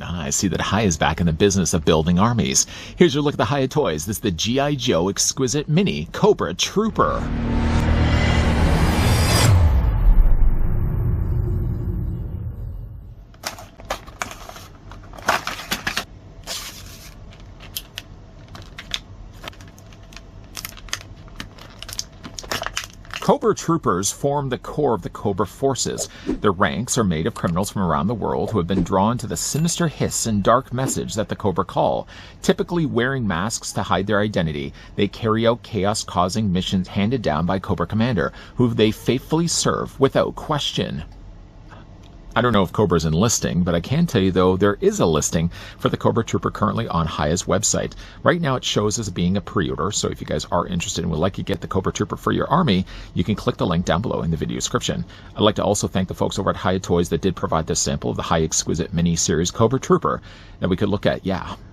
I see that Hiya is back in the business of building armies. Here's your look at the Hiya toys. This is the G.I. Joe Exquisite Mini Cobra Trooper. Cobra troopers form the core of the Cobra forces. Their ranks are made of criminals from around the world who have been drawn to the sinister hiss and dark message that the Cobra call. Typically wearing masks to hide their identity, they carry out chaos-causing missions handed down by Cobra Commander, who they faithfully serve without question. I don't know if Cobra's enlisting, but I can tell you, though, there is a listing for the Cobra Trooper currently on Hiya's website. Right now it shows as being a pre-order, so if you guys are interested and would like to get the Cobra Trooper for your army, you can click the link down below in the video description. I'd like to also thank the folks over at Hiya Toys that did provide this sample of the Hiya Exquisite Mini Series Cobra Trooper that we could look at,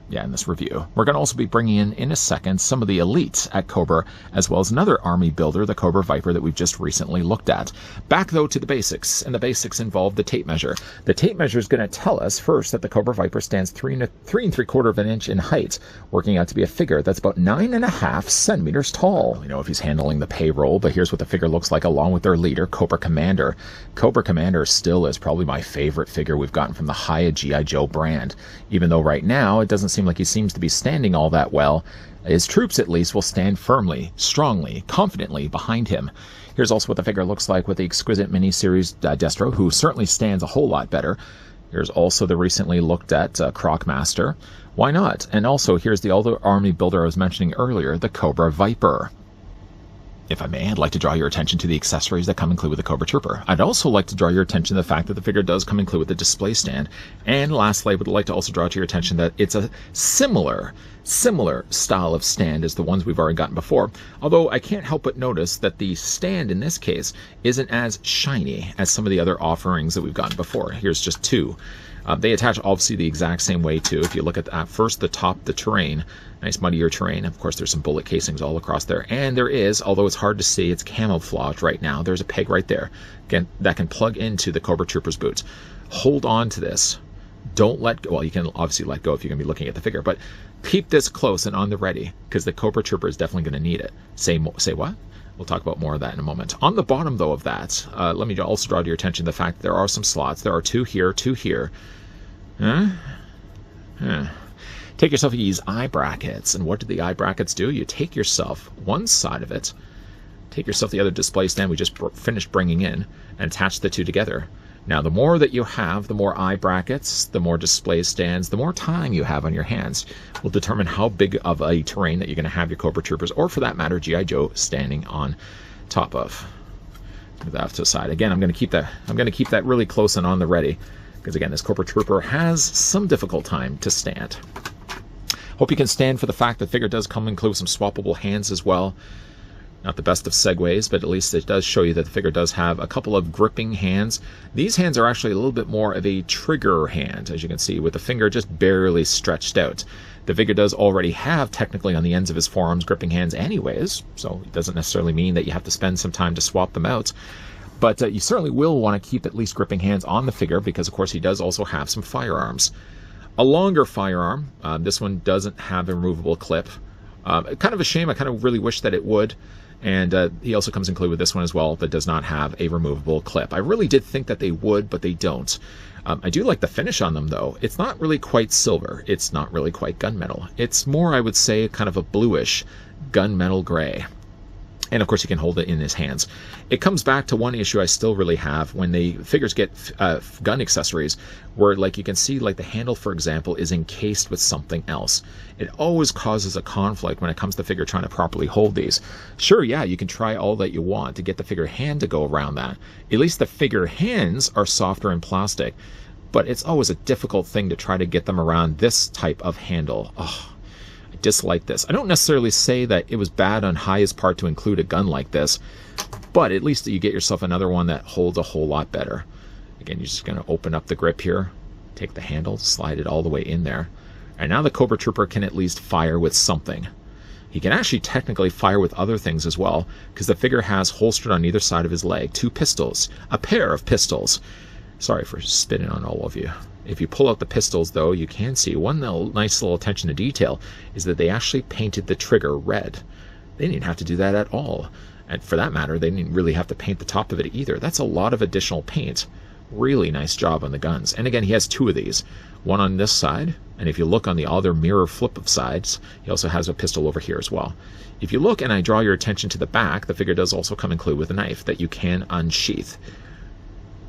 in this review. We're going to also be bringing in a second, some of the elites at Cobra, as well as another army builder, the Cobra Viper, that we've just recently looked at. Back, though, to the basics, and the basics involve the tape measure. The tape measure is going to tell us, first, that the Cobra Viper stands 3 3/4 of an inch in height, working out to be a figure that's about 9.5 centimeters tall. You know, if he's handling the payroll, but here's what the figure looks like along with their leader, Cobra Commander. Cobra Commander still is probably my favorite figure we've gotten from the Hiya G.I. Joe brand, even though right now it doesn't seem like he seems to be standing all that well. His troops, at least, will stand firmly, strongly, confidently behind him. Here's also what the figure looks like with the Exquisite Mini Series Destro, who certainly stands a whole lot better. Here's also the recently looked at Croc Master. Why not? And also, here's the other army builder I was mentioning earlier, the Cobra Viper. If I may, I'd like to draw your attention to the accessories that come included with the Cobra Trooper. I'd also like to draw your attention to the fact that the figure does come included with the display stand. And lastly, I would like to also draw to your attention that it's a similar style of stand as the ones we've already gotten before. Although I can't help but notice that the stand in this case isn't as shiny as some of the other offerings that we've gotten before. Here's just two. They attach obviously the exact same way too. If you look at first the top, the terrain, nice muddier terrain. Of course, there's some bullet casings all across there, and there is, although it's hard to see, it's camouflaged right now. There's a peg right there, again, that can plug into the Cobra Trooper's boots. Hold on to this. Don't let go. Well, you can obviously let go if you're going to be looking at the figure, but keep this close and on the ready because the Cobra Trooper is definitely going to need it. Say what? We'll talk about more of that in a moment. On the bottom, though, of that, let me also draw to your attention the fact that there are some slots. There are two here, two here. Take yourself these eye brackets, and what do the eye brackets do? You take yourself one side of it, take yourself the other display stand we just finished bringing in, and attach the two together. Now, the more that you have, the more eye brackets, the more display stands, the more time you have on your hands will determine how big of a terrain that you're going to have your Cobra Troopers, or for that matter, G.I. Joe, standing on top of. Move that off to the side. Again, I'm going to keep that really close and on the ready, because again, this Cobra Trooper has some difficult time to stand. Hope you can stand for the fact that the figure does come include some swappable hands as well. Not the best of segues, but at least it does show you that the figure does have a couple of gripping hands. These hands are actually a little bit more of a trigger hand, as you can see, with the finger just barely stretched out. The figure does already have, technically, on the ends of his forearms, gripping hands anyways, so it doesn't necessarily mean that you have to spend some time to swap them out. But you certainly will want to keep at least gripping hands on the figure because, of course, he does also have some firearms. A longer firearm. This one doesn't have a removable clip. Kind of a shame. I kind of really wish that it would. And he also comes included with this one as well that does not have a removable clip. I really did think that they would, but they don't. I do like the finish on them, though. It's not really quite silver. It's not really quite gunmetal. It's more, I would say, kind of a bluish gunmetal gray. And of course, he can hold it in his hands. It comes back to one issue I still really have when the figures get gun accessories, where, like, you can see, like, the handle, for example, is encased with something else. It always causes a conflict when it comes to the figure trying to properly hold these. Sure, yeah, you can try all that you want to get the figure hand to go around that. At least the figure hands are softer in plastic, but it's always a difficult thing to try to get them around this type of handle. Oh, dislike this. I don't necessarily say that it was bad on Hiya's part to include a gun like this, but at least you get yourself another one that holds a whole lot better. Again, you're just going to open up the grip here, take the handle, slide it all the way in there, and now the Cobra Trooper can at least fire with something. He can actually technically fire with other things as well, because the figure has holstered on either side of his leg 2 pistols, a pair of pistols. Sorry for spitting on all of you. If you pull out the pistols, though, you can see one nice little attention to detail is that they actually painted the trigger red. They didn't have to do that at all. And for that matter, they didn't really have to paint the top of it either. That's a lot of additional paint. Really nice job on the guns. And again, he has two of these. One on this side, and if you look on the other mirror flip of sides, he also has a pistol over here as well. If you look and I draw your attention to the back, the figure does also come included with a knife that you can unsheath.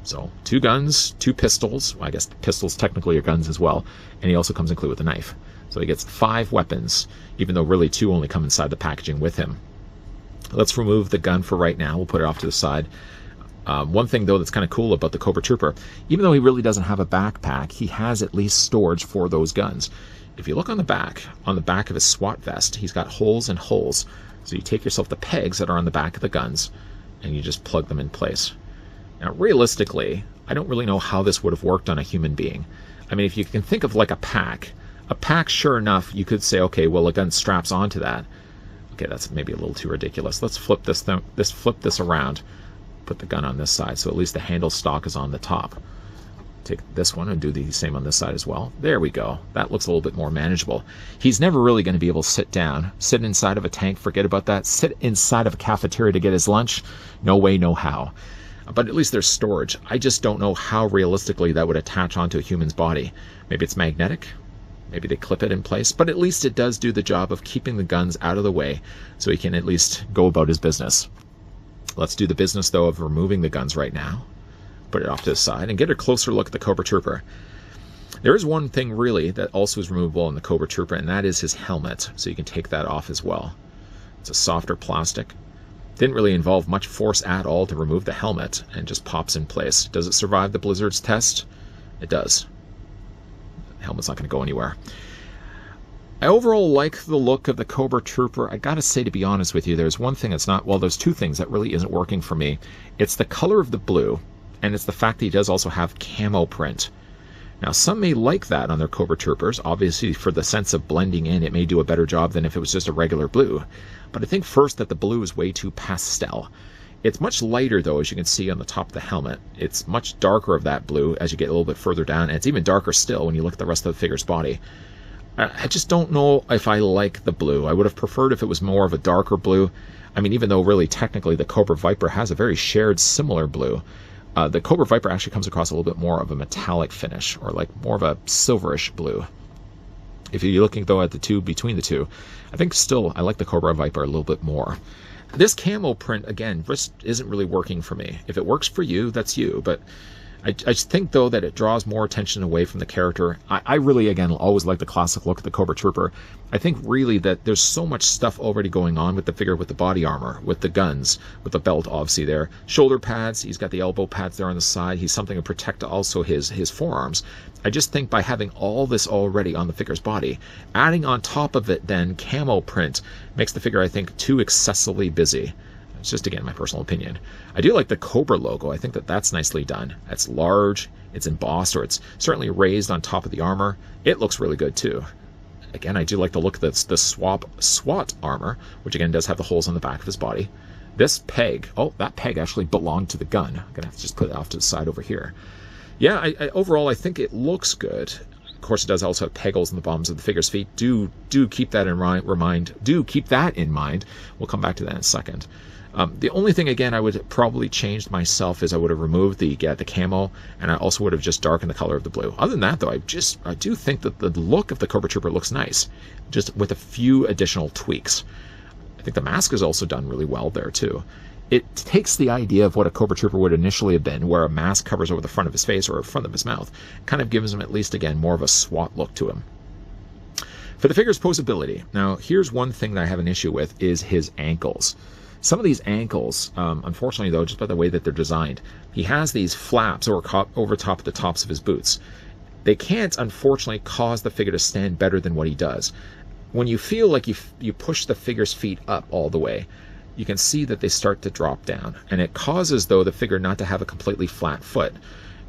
So 2 guns, 2 pistols. Well, I guess pistols technically are guns as well. And he also comes included with a knife. So he gets 5 weapons, even though really 2 only come inside the packaging with him. Let's remove the gun for right now. We'll put it off to the side. One thing, though, that's kind of cool about the Cobra Trooper, even though he really doesn't have a backpack, he has at least storage for those guns. If you look on the back of his SWAT vest, he's got holes and holes. So you take yourself the pegs that are on the back of the guns, and you just plug them in place. Now, realistically, I don't really know how this would have worked on a human being. I mean, if you can think of like a pack, sure enough, you could say, okay, well, a gun straps onto that. Okay, that's maybe a little too ridiculous. Let's flip flip this around. Put the gun on this side, so at least the handle stock is on the top. Take this one and do the same on this side as well. There we go. That looks a little bit more manageable. He's never really going to be able to sit down. Sit inside of a tank, forget about that. Sit inside of a cafeteria to get his lunch. No way, no how. But at least there's storage. I just don't know how realistically that would attach onto a human's body. Maybe it's magnetic. Maybe they clip it in place. But at least it does do the job of keeping the guns out of the way so he can at least go about his business. Let's do the business, though, of removing the guns right now. Put it off to the side and get a closer look at the Cobra Trooper. There is one thing, really, that also is removable in the Cobra Trooper, and that is his helmet. So you can take that off as well. It's a softer plastic. Didn't really involve much force at all to remove the helmet, and just pops in place. Does it survive the Blizzard's test? It does. The helmet's not going to go anywhere. I overall like the look of the Cobra Trooper. I gotta say, to be honest with you, there's one thing that's not, well, there's 2 things that really isn't working for me. It's the color of the blue, and it's the fact that he does also have camo print. Now, some may like that on their Cobra Troopers. Obviously, for the sense of blending in, it may do a better job than if it was just a regular blue. But I think first that the blue is way too pastel. It's much lighter, though, as you can see on the top of the helmet. It's much darker of that blue as you get a little bit further down, and it's even darker still when you look at the rest of the figure's body. I just don't know if I like the blue. I would have preferred if it was more of a darker blue. I mean, even though really technically the Cobra Viper has a very shared similar blue, the Cobra Viper actually comes across a little bit more of a metallic finish, or like more of a silverish blue. If you're looking, though, at the two, between the two, I think still I like the Cobra Viper a little bit more. This camo print, again, just isn't really working for me. If it works for you, that's you, but I just think, though, that it draws more attention away from the character. I really, again, always like the classic look of the Cobra Trooper. I think, really, that there's so much stuff already going on with the figure, with the body armor, with the guns, with the belt, obviously, there. Shoulder pads, he's got the elbow pads there on the side. He's something to protect also his forearms. I just think by having all this already on the figure's body, adding on top of it, then, camo print, makes the figure, I think, too excessively busy. It's just, again, my personal opinion. I do like the Cobra logo. I think that that's nicely done. It's large, it's embossed, or it's certainly raised on top of the armor. It looks really good, too. Again, I do like the look of the SWAT armor, which, again, does have the holes on the back of his body. This peg, oh, that peg actually belonged to the gun. I'm going to have to just put it off to the side over here. Yeah, overall, I think it looks good. Of course, it does also have peg holes in the bottoms of the figure's feet. Do keep that in mind. Do keep that in mind. We'll come back to that in a second. The only thing, again, I would probably changed myself is I would have removed the camo, and I also would have just darkened the color of the blue. Other than that, though, I do think that the look of the Cobra Trooper looks nice, just with a few additional tweaks. I think the mask is also done really well there, too. It takes the idea of what a Cobra Trooper would initially have been, where a mask covers over the front of his face or the front of his mouth, kind of gives him at least, again, more of a SWAT look to him. For the figure's posability, now, here's one thing that I have an issue with, is his ankles. Some of these ankles, unfortunately, though, just by the way that they're designed, he has these flaps over top of the tops of his boots. They can't, unfortunately, cause the figure to stand better than what he does. When you feel like you push the figure's feet up all the way, you can see that they start to drop down. And it causes, though, the figure not to have a completely flat foot.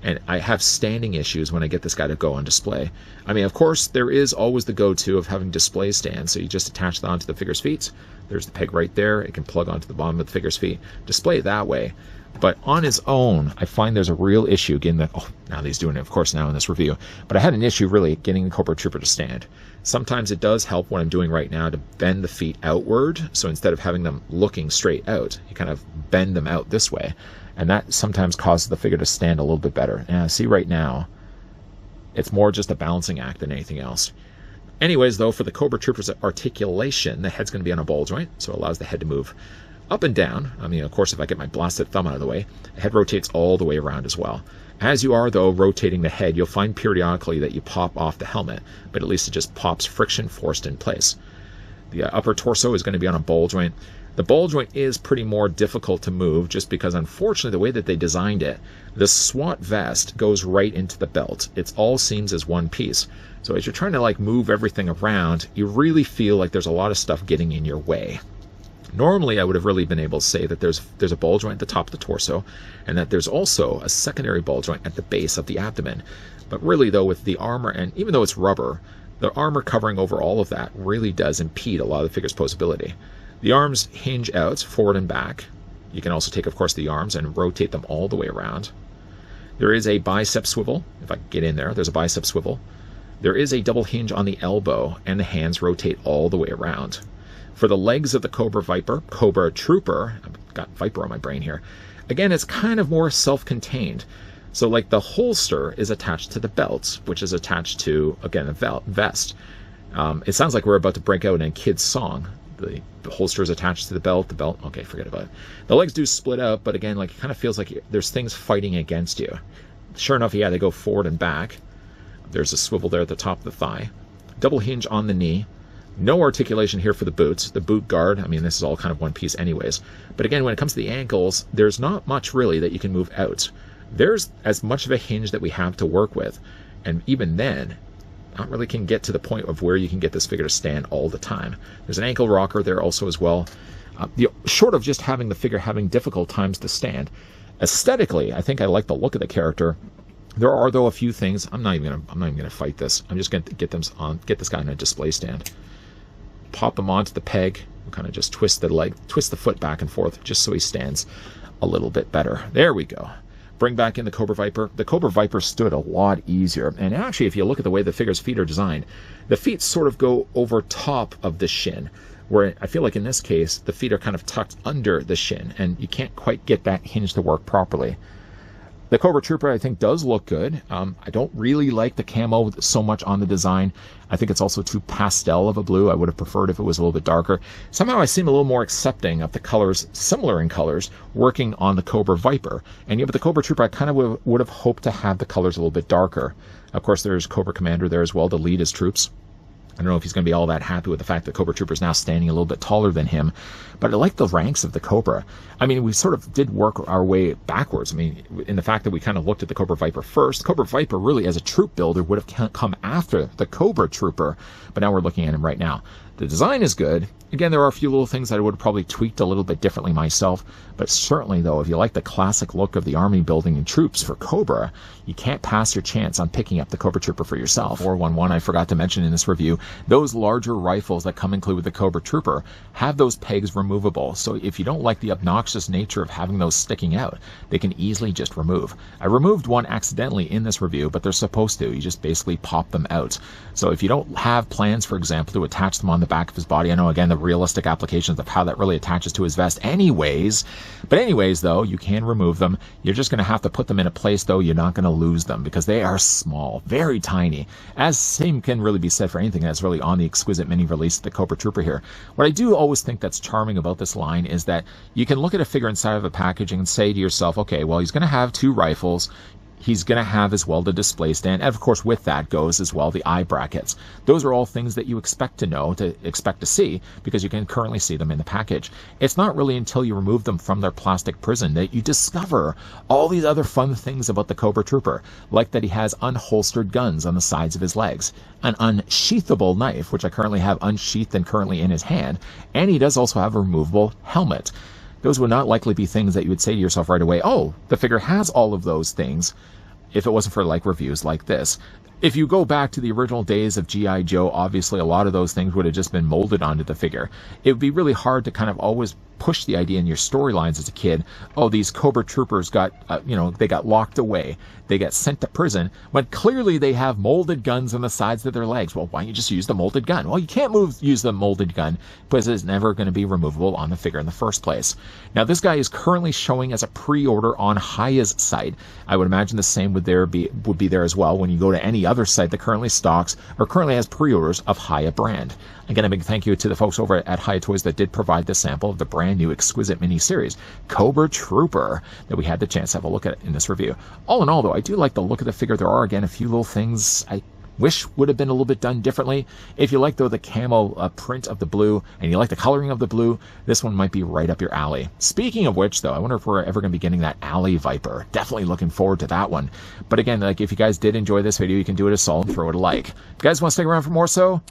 And I have standing issues when I get this guy to go on display. I mean, of course, there is always the go-to of having display stands. So you just attach that onto the figure's feet. There's the peg right there. It can plug onto the bottom of the figure's feet. Display it that way. But on his own, I find there's a real issue getting that. Oh, now that he's doing it, of course, now in this review. But I had an issue really getting the Cobra Trooper to stand. Sometimes it does help what I'm doing right now to bend the feet outward. So instead of having them looking straight out, you kind of bend them out this way. And that sometimes causes the figure to stand a little bit better. And see right now, it's more just a balancing act than anything else. Anyways, though, for the Cobra Trooper's articulation, the head's going to be on a ball joint, so it allows the head to move up and down. I mean, of course, if I get my blasted thumb out of the way, the head rotates all the way around as well. As you are, though, rotating the head, you'll find periodically that you pop off the helmet, but at least it just pops friction forced in place. The upper torso is going to be on a ball joint. The ball joint is pretty more difficult to move just because, unfortunately, the way that they designed it, the SWAT vest goes right into the belt. It's all seams as one piece. So as you're trying to like move everything around, you really feel like there's a lot of stuff getting in your way. Normally, I would have really been able to say that there's a ball joint at the top of the torso and that there's also a secondary ball joint at the base of the abdomen. But really, though, with the armor, and even though it's rubber, the armor covering over all of that really does impede a lot of the figure's posability. The arms hinge out forward and back. You can also take, of course, the arms and rotate them all the way around. There is a bicep swivel. If I get in there, there's a bicep swivel. There is a double hinge on the elbow, and the hands rotate all the way around. For the legs of the Cobra Trooper, I've got Viper on my brain here, again, it's kind of more self-contained. So like the holster is attached to the belt, which is attached to, again, a vest. It sounds like we're about to break out in a kid's song. The holster is attached to the belt. Okay, forget about it. The legs do split out, but again, like it kind of feels like there's things fighting against you. Sure enough, yeah, they go forward and back. There's a swivel there at the top of the thigh. Double hinge on the knee. No articulation here for the boots. The boot guard, I mean, this is all kind of one piece anyways. But again, when it comes to the ankles, there's not much really that you can move out. There's as much of a hinge that we have to work with. And even then, not really can get to the point of where you can get this figure to stand all the time. There's an ankle rocker there also as well. Short of just having the figure having difficult times to stand, aesthetically, I think I like the look of the character. There are, though, a few things. I'm not even gonna fight this. I'm just gonna get this guy on a display stand, pop him onto the peg, and kind of just twist the foot back and forth, just so he stands a little bit better. There we go. Bring back in the Cobra Viper. The Cobra Viper stood a lot easier. And actually, if you look at the way the figure's feet are designed, the feet sort of go over top of the shin, where I feel like in this case, the feet are kind of tucked under the shin, and you can't quite get that hinge to work properly. The Cobra Trooper, I think, does look good. I don't really like the camo so much on the design. I think it's also too pastel of a blue. I would have preferred if it was a little bit darker. Somehow I seem a little more accepting of the colors, similar in colors, working on the Cobra Viper. And yet with the Cobra Trooper, I kind of would have hoped to have the colors a little bit darker. Of course, there's Cobra Commander there as well to lead his troops. I don't know if he's going to be all that happy with the fact that Cobra Trooper is now standing a little bit taller than him, but I like the ranks of the Cobra. I mean, we sort of did work our way backwards. I mean, in the fact that we kind of looked at the Cobra Viper first. Cobra Viper really, as a troop builder, would have come after the Cobra Trooper, but now we're looking at him right now. The design is good. Again, there are a few little things that I would have probably tweaked a little bit differently myself, but certainly, though, if you like the classic look of the army building and troops for Cobra, you can't pass your chance on picking up the Cobra Trooper for yourself. 411, I forgot to mention in this review, those larger rifles that come included with the Cobra Trooper have those pegs removable, so if you don't like the obnoxious nature of having those sticking out, they can easily just remove. I removed one accidentally in this review, but they're supposed to. You just basically pop them out. So if you don't have plans, for example, to attach them on the back of his body, I know, again, the realistic applications of how that really attaches to his vest anyways, though, you can remove them. You're just going to have to put them in a place, though. You're not going to lose them because they are small, very tiny, as same can really be said for anything that's really on the Exquisite mini release of the Cobra Trooper here. What I do always think that's charming about this line is that you can look at a figure inside of a packaging and say to yourself, okay, well, he's going to have 2 rifles. He's going to have as well the display stand, and of course with that goes as well the eye brackets. Those are all things that you expect to see, because you can currently see them in the package. It's not really until you remove them from their plastic prison that you discover all these other fun things about the Cobra Trooper, like that he has unholstered guns on the sides of his legs, an unsheathable knife, which I currently have unsheathed and currently in his hand, and he does also have a removable helmet. Those would not likely be things that you would say to yourself right away, oh, the figure has all of those things. if it wasn't for like reviews like this. If you go back to the original days of G.I. Joe, obviously a lot of those things would have just been molded onto the figure. It would be really hard to kind of always push the idea in your storylines as a kid, oh, these Cobra troopers got, they got locked away. They got sent to prison, when clearly they have molded guns on the sides of their legs. Well, why don't you just use the molded gun? Well, you can't use the molded gun because it's never going to be removable on the figure in the first place. Now, this guy is currently showing as a pre-order on Hiya's site. I would imagine the same would be there as well when you go to any other site that currently stocks or currently has pre-orders of Hiya brand. Again, a big thank you to the folks over at Hiya Toys that did provide this sample of the brand new Exquisite mini-series, Cobra Trooper, that we had the chance to have a look at in this review. All in all, though, I do like the look of the figure. There are, again, a few little things I wish would have been a little bit done differently. If you like, though, the camo print of the blue and you like the coloring of the blue, this one might be right up your alley. Speaking of which, though, I wonder if we're ever going to be getting that Alley Viper. Definitely looking forward to that one. But again, like, if you guys did enjoy this video, you can do it a solid and throw it a like. If you guys want to stick around for more, so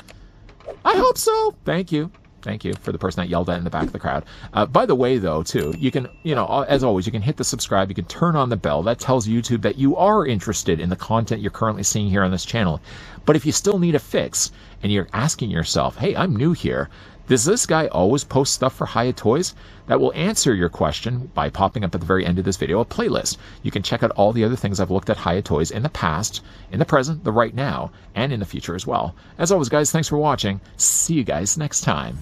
I hope so. Thank you. Thank you for the person that yelled at in the back of the crowd. By the way, though, too, you can, as always, you can hit the subscribe. You can turn on the bell. That tells YouTube that you are interested in the content you're currently seeing here on this channel. But if you still need a fix and you're asking yourself, hey, I'm new here, does this guy always post stuff for Hiya Toys? That will answer your question by popping up at the very end of this video, a playlist. You can check out all the other things I've looked at Hiya Toys in the past, in the present, the right now, and in the future as well. As always, guys, thanks for watching. See you guys next time.